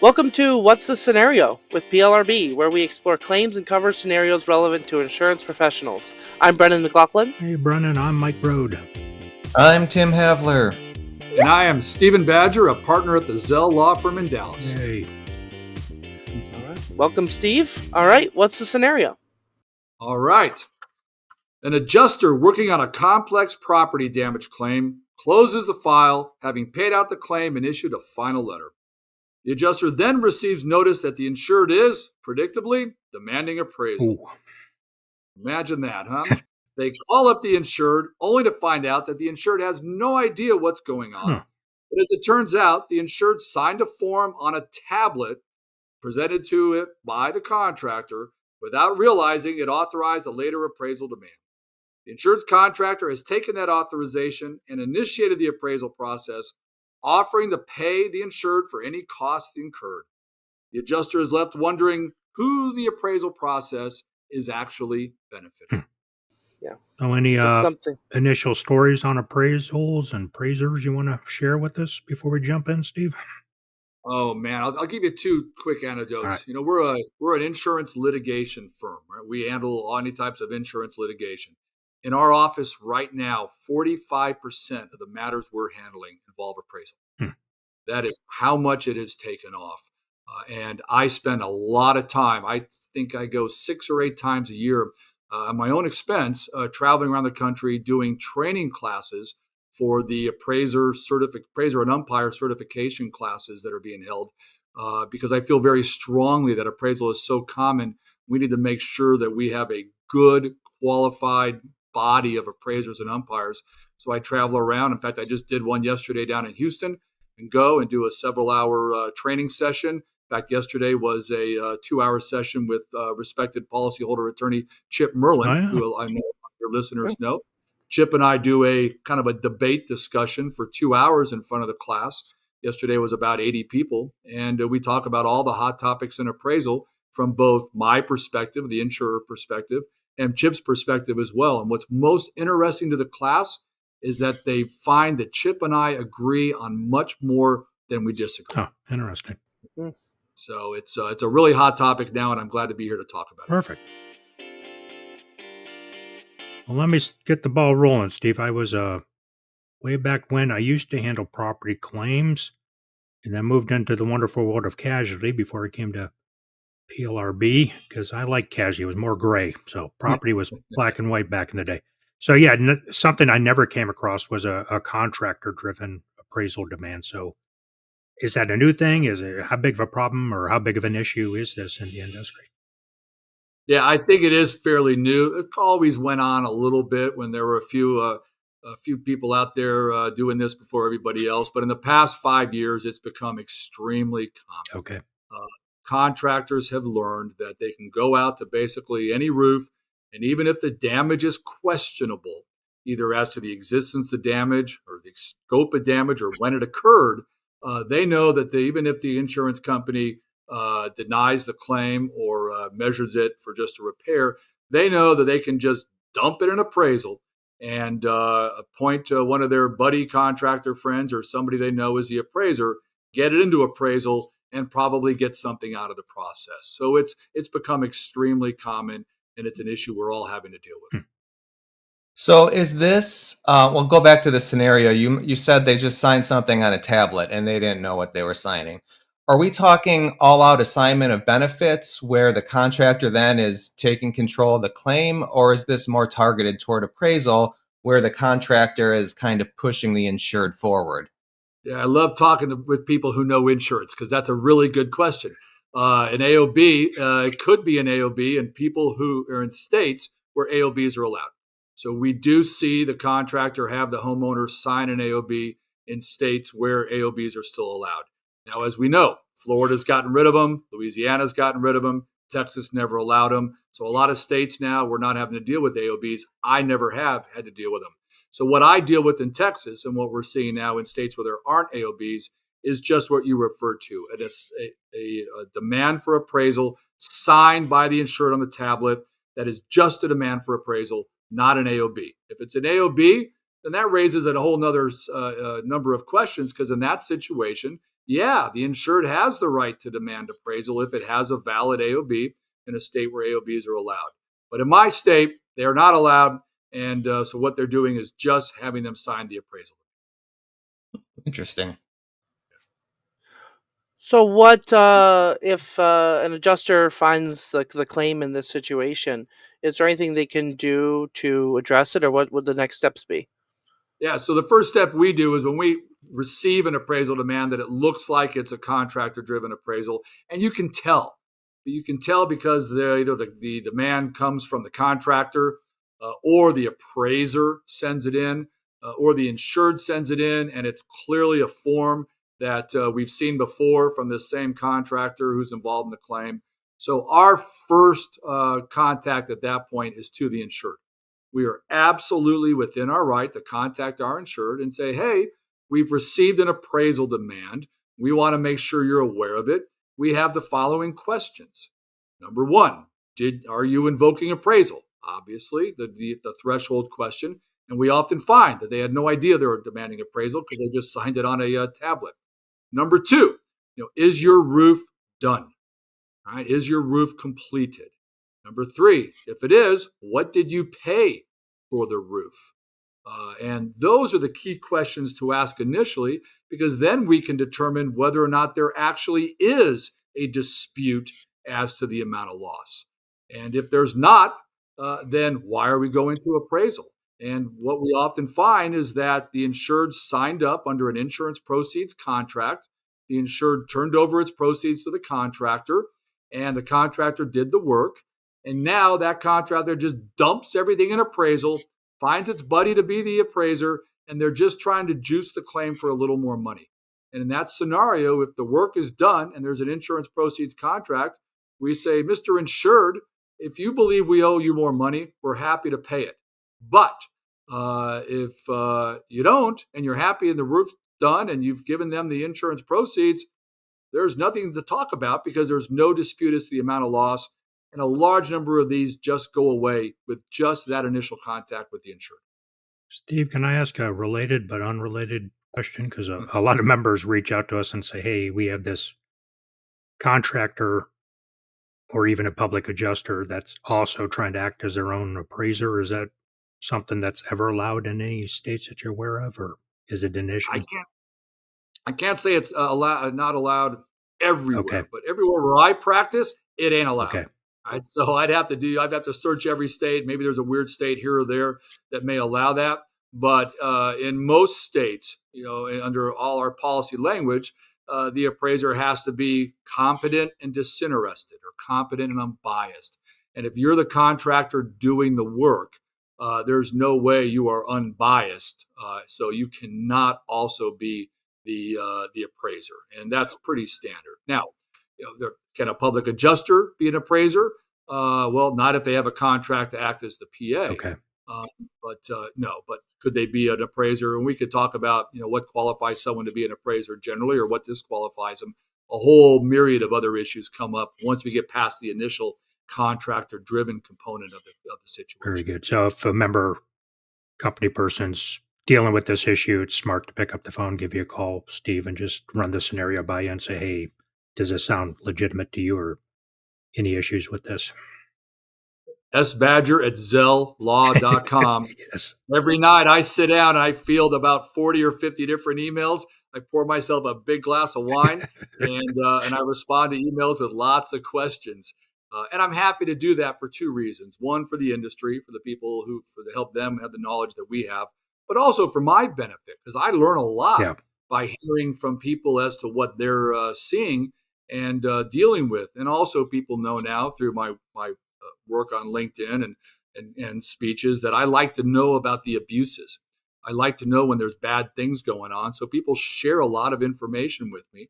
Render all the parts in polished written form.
Welcome to What's the Scenario with PLRB, where we explore claims and cover scenarios relevant to insurance professionals. I'm Brendan McLaughlin. Hey, Brennan, I'm Mike Broad. I'm Tim Havler. And I am Stephen Badger, a partner at the Zelle Law Firm in Dallas. Hey. All right. Welcome, Steve. All right, what's the scenario? All right. An adjuster working on a complex property damage claim closes the file, having paid out the claim and issued a final letter. The adjuster then receives notice that the insured is, predictably, demanding appraisal. Ooh. Imagine that, huh? They call up the insured only to find out that the insured has no idea what's going on. But as it turns out, the insured signed a form on a tablet presented to it by the contractor without realizing it authorized a later appraisal demand. The insured's contractor has taken that authorization and initiated the appraisal process, offering to pay the insured for any costs incurred. The adjuster is left wondering who the appraisal process is actually benefiting. Yeah. So any Something. initial stories on appraisals and appraisers you want to share with us before we jump in, Steve? Oh man, I'll give you two quick anecdotes. Right. You know, we're an insurance litigation firm, right? We handle any types of insurance litigation. In our office right now, 45% of the matters we're handling involve appraisal. That is how much it has taken off. And I spend a lot of time. I think I go 6 or 8 times a year at my own expense, traveling around the country doing training classes for the appraiser and umpire certification classes that are being held. Because I feel very strongly that appraisal is so common. We need to make sure that we have a good, qualified body of appraisers and umpires. So I travel around. In fact, I just did one yesterday down in Houston and go and do a several-hour training session. In fact, yesterday was a 2-hour session with respected policyholder attorney Chip Merlin, who I know your listeners know. Chip and I do a kind of a debate discussion for 2 hours in front of the class. Yesterday was about 80 people, and we talk about all the hot topics in appraisal from both my perspective, the insurer perspective, and Chip's perspective as well. And what's most interesting to the class is that they find that Chip and I agree on much more than we disagree. Oh, interesting. So it's a really hot topic now, and I'm glad to be here to talk about it. Perfect. Well, let me get the ball rolling, Steve. I was way back when I used to handle property claims, and then moved into the wonderful world of casualty before I came to PLRB, because I like casualty. It was more gray, so property was black and white back in the day. So yeah, something I never came across was a contractor-driven appraisal demand. So is that a new thing? Is it how big of a problem or how big of an issue is this in the industry? Yeah, I think it is fairly new. It always went on a little bit when there were a few people out there doing this before everybody else. But in the past 5 years, it's become extremely common. Okay. Contractors have learned that they can go out to basically any roof, and even if the damage is questionable, either as to the existence of damage or the scope of damage or when it occurred, they know that even if the insurance company denies the claim or measures it for just a repair, they know that they can just dump it in appraisal and appoint one of their buddy contractor friends or somebody they know as the appraiser, get it into appraisal, and probably get something out of the process. So it's become extremely common, and it's an issue we're all having to deal with. So is this, we'll go back to the scenario. You said they just signed something on a tablet and they didn't know what they were signing. Are we talking all-out assignment of benefits where the contractor then is taking control of the claim, or is this more targeted toward appraisal where the contractor is kind of pushing the insured forward? Yeah, I love talking with people who know insurance because that's a really good question. An AOB, it could be an AOB, and people who are in states where AOBs are allowed. So we do see the contractor have the homeowner sign an AOB in states where AOBs are still allowed. Now, as we know, Florida's gotten rid of them, Louisiana's gotten rid of them, Texas never allowed them. So a lot of states now, we're not having to deal with AOBs. I never have had to deal with them. So what I deal with in Texas and what we're seeing now in states where there aren't AOBs is just what you referred to. It is a demand for appraisal signed by the insured on the tablet that is just a demand for appraisal, not an AOB. If it's an AOB, then that raises a whole nother number of questions, because in that situation, yeah, the insured has the right to demand appraisal if it has a valid AOB in a state where AOBs are allowed. But in my state, they are not allowed. And so what they're doing is just having them sign the appraisal. Interesting. So, what if an adjuster finds the claim in this situation? Is there anything they can do to address it, or what would the next steps be? Yeah. So the first step we do is when we receive an appraisal demand that it looks like it's a contractor driven appraisal, and you can tell. You can tell because either the demand comes from the contractor or the appraiser sends it in or the insured sends it in, and it's clearly a form that we've seen before from this same contractor who's involved in the claim. So our first contact at that point is to the insured. We are absolutely within our right to contact our insured and say, hey, we've received an appraisal demand. We want to make sure you're aware of it. We have the following questions. Number one, are you invoking appraisal? Obviously, the threshold question. And we often find that they had no idea they were demanding appraisal because they just signed it on a tablet. Number two, is your roof done? All right, is your roof completed? Number three, if it is, what did you pay for the roof? And those are the key questions to ask initially, because then we can determine whether or not there actually is a dispute as to the amount of loss. And if there's not, then why are we going to appraisal? And what we often find is that the insured signed up under an insurance proceeds contract. The insured turned over its proceeds to the contractor, and the contractor did the work. And now that contractor just dumps everything in appraisal, finds its buddy to be the appraiser, and they're just trying to juice the claim for a little more money. And in that scenario, if the work is done and there's an insurance proceeds contract, we say, Mr. Insured, if you believe we owe you more money, we're happy to pay it. But if you don't and you're happy and the roof's done and you've given them the insurance proceeds, there's nothing to talk about because there's no dispute as to the amount of loss. And a large number of these just go away with just that initial contact with the insured. Steve, can I ask a related but unrelated question? Because a lot of members reach out to us and say, hey, we have this contractor or even a public adjuster that's also trying to act as their own appraiser. Is that something that's ever allowed in any states that you're aware of, or is it an issue? I can't say it's not allowed everywhere, Okay. but everywhere where I practice, it ain't allowed. Okay. Right? So I'd have to search every state. Maybe there's a weird state here or there that may allow that. But in most states, under all our policy language, the appraiser has to be competent and disinterested or competent and unbiased. And if you're the contractor doing the work, there's no way you are unbiased. So you cannot also be the appraiser. And that's pretty standard. Now, can a public adjuster be an appraiser? Well, not if they have a contract to act as the PA. Okay. No. But could they be an appraiser? And we could talk about what qualifies someone to be an appraiser generally, or what disqualifies them. A whole myriad of other issues come up once we get past the initial contractor-driven component of the situation. Very good. So if a member company person's dealing with this issue, it's smart to pick up the phone, give you a call, Steve, and just run the scenario by you and say, hey, does this sound legitimate to you, or any issues with this? sbadger at zelllaw.com. Yes. Every night I sit down and I field about 40 or 50 different emails. I pour myself a big glass of wine and I respond to emails with lots of questions. And I'm happy to do that for two reasons. One, for the industry, for the people to help them have the knowledge that we have, but also for my benefit, because I learn a lot by hearing from people as to what they're seeing and dealing with. And also people know now through my work on LinkedIn and speeches that I like to know about the abuses. I like to know when there's bad things going on. So people share a lot of information with me.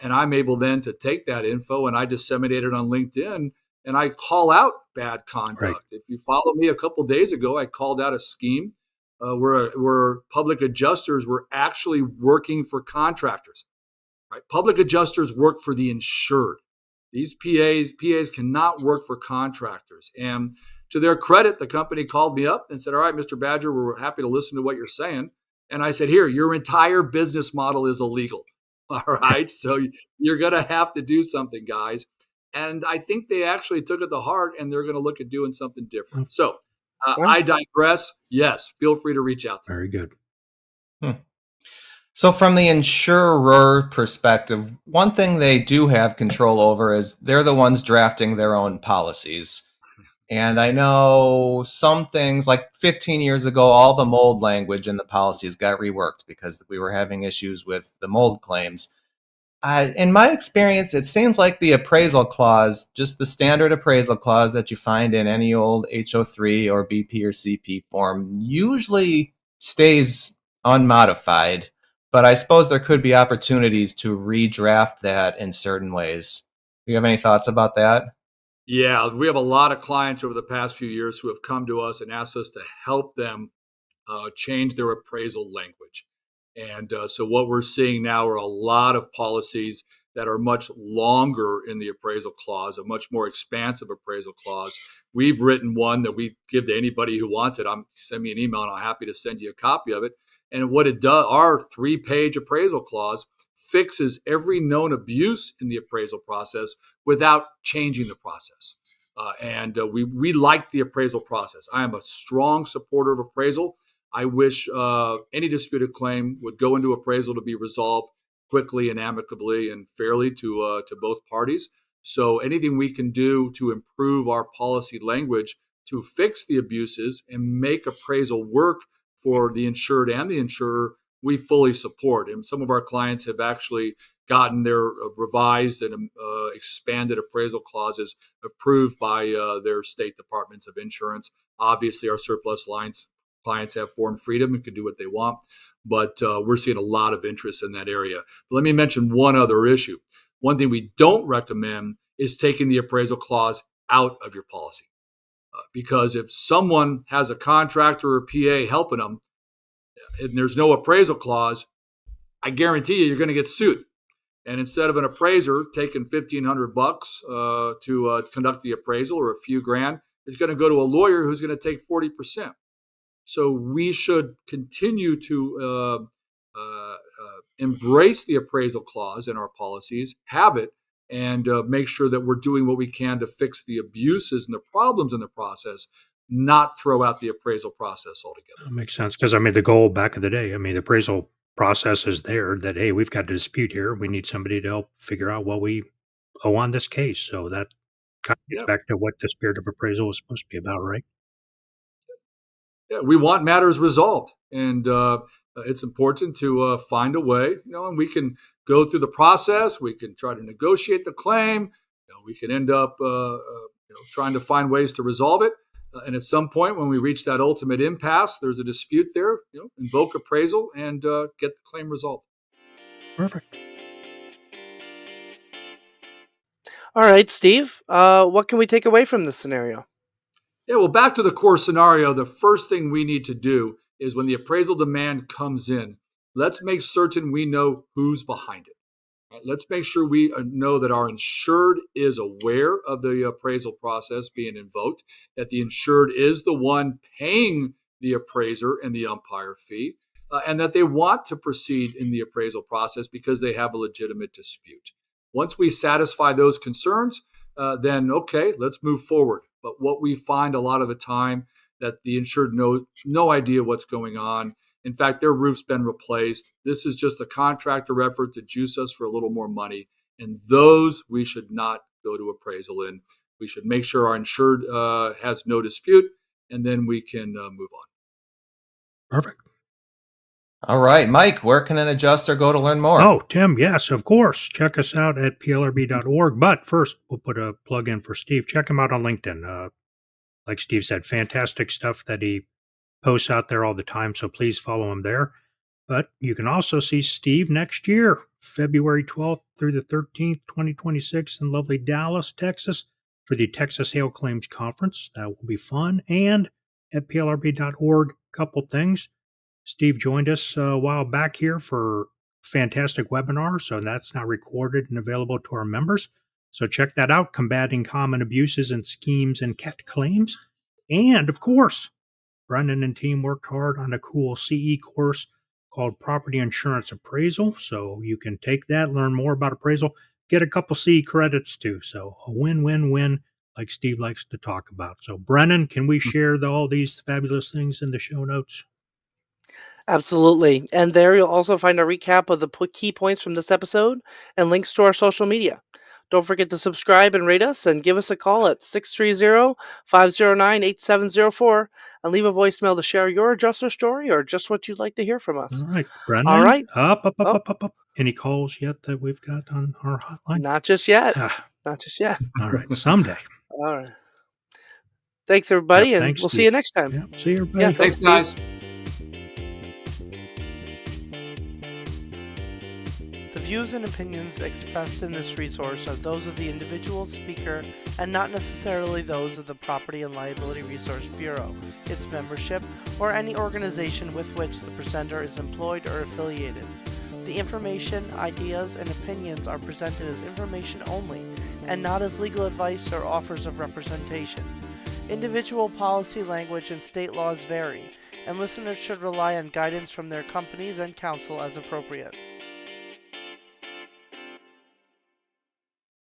And I'm able then to take that info and I disseminate it on LinkedIn and I call out bad conduct. Right. If you follow me a couple of days ago, I called out a scheme where public adjusters were actually working for contractors. Right? Public adjusters work for the insured. These PAs cannot work for contractors. And to their credit, the company called me up and said, all right, Mr. Badger, we're happy to listen to what you're saying. And I said, here, your entire business model is illegal. All right. So you're going to have to do something, guys. And I think they actually took it to heart and they're going to look at doing something different. Oh, So Well, I digress. Yes, feel free to reach out to me. very good. Hmm. So, from the insurer perspective, one thing they do have control over is they're the ones drafting their own policies. And I know some things like 15 years ago, all the mold language in the policies got reworked because we were having issues with the mold claims. In my experience, it seems like the appraisal clause, just the standard appraisal clause that you find in any old HO3 or BP or CP form, usually stays unmodified. But I suppose there could be opportunities to redraft that in certain ways. Do you have any thoughts about that? Yeah, we have a lot of clients over the past few years who have come to us and asked us to help them change their appraisal language. And so what we're seeing now are a lot of policies that are much longer in the appraisal clause, a much more expansive appraisal clause. We've written one that we give to anybody who wants it. Send me an email and I'm happy to send you a copy of it. And what it does, our 3-page appraisal clause fixes every known abuse in the appraisal process without changing the process. We like the appraisal process. I am a strong supporter of appraisal. I wish any disputed claim would go into appraisal to be resolved quickly and amicably and fairly to both parties. So anything we can do to improve our policy language to fix the abuses and make appraisal work for the insured and the insurer, we fully support. And some of our clients have actually gotten their revised and expanded appraisal clauses approved by their state departments of insurance. Obviously, our surplus lines clients have form freedom and can do what they want, but we're seeing a lot of interest in that area. But let me mention one other issue. One thing we don't recommend is taking the appraisal clause out of your policy. Because if someone has a contractor or PA helping them and there's no appraisal clause, I guarantee you're going to get sued. And instead of an appraiser taking $1,500 to conduct the appraisal or a few grand, it's going to go to a lawyer who's going to take 40%. So we should continue to embrace the appraisal clause in our policies, have it, and make sure that we're doing what we can to fix the abuses and the problems in the process, not throw out the appraisal process altogether. That makes sense because I mean the goal back in the day. I mean the appraisal process is there. That hey, we've got a dispute here. We need somebody to help figure out what we owe on this case. So that kind of gets Yeah, back to what the spirit of appraisal is supposed to be about, right? yeah, we want matters resolved, and it's important to find a way. And we can go through the process. We can try to negotiate the claim. We can end up trying to find ways to resolve it. And at some point, when we reach that ultimate impasse, there's a dispute there. Invoke appraisal and get the claim resolved. Perfect. all right, Steve. What can we take away from this scenario? Yeah, well, back to the core scenario, the first thing we need to do is when the appraisal demand comes in, let's make certain we know who's behind it. Right? Let's make sure we know that our insured is aware of the appraisal process being invoked, that the insured is the one paying the appraiser and the umpire fee, and that they want to proceed in the appraisal process because they have a legitimate dispute. Once we satisfy those concerns, then okay, let's move forward. But what we find a lot of the time that the insured knows no idea what's going on. In fact, their roof's been replaced. This is just a contractor effort to juice us for a little more money. And those we should not go to appraisal in. We should make sure our insured has no dispute, and then we can move on. Perfect. All right, Mike, where can an adjuster go to learn more? Oh, Tim, yes, of course. Check us out at plrb.org. But first, we'll put a plug in for Steve. Check him out on LinkedIn. Like Steve said, fantastic stuff that he posts out there all the time. So please follow him there. But you can also see Steve next year, February 12th through the 13th, 2026, in lovely Dallas, Texas, for the Texas Hail Claims Conference. That will be fun. And at plrb.org, a couple things. Steve joined us a while back here for a fantastic webinar, so that's now recorded and available to our members. So check that out, Combating Common Abuses and Schemes and Cat Claims. And, of course, Brendan and team worked hard on a cool CE course called Property Insurance Appraisal. So you can take that, learn more about appraisal, get a couple C credits too. So a win-win-win, like Steve likes to talk about. So Brennan, can we share all these fabulous things in the show notes? Absolutely. And there you'll also find a recap of the key points from this episode and links to our social media. Don't forget to subscribe and rate us, and give us a call at 630-509-8704 and leave a voicemail to share your adjuster story or just what you'd like to hear from us. All right, All Brennan, right. up, up, up, Oh, up, up, up. Any calls yet that we've got on our hotline? not just yet. Ah, Not just yet. all right, someday. All right. Thanks, Yep, everybody, and thanks, we'll see you Steve. next time. Yep, see you, Yeah, everybody. thanks, Thanks, Steve. guys. The views and opinions expressed in this resource are those of the individual speaker and not necessarily those of the Property and Liability Resource Bureau, its membership, or any organization with which the presenter is employed or affiliated. The information, ideas, and opinions are presented as information only and not as legal advice or offers of representation. Individual policy language and state laws vary, and listeners should rely on guidance from their companies and counsel as appropriate.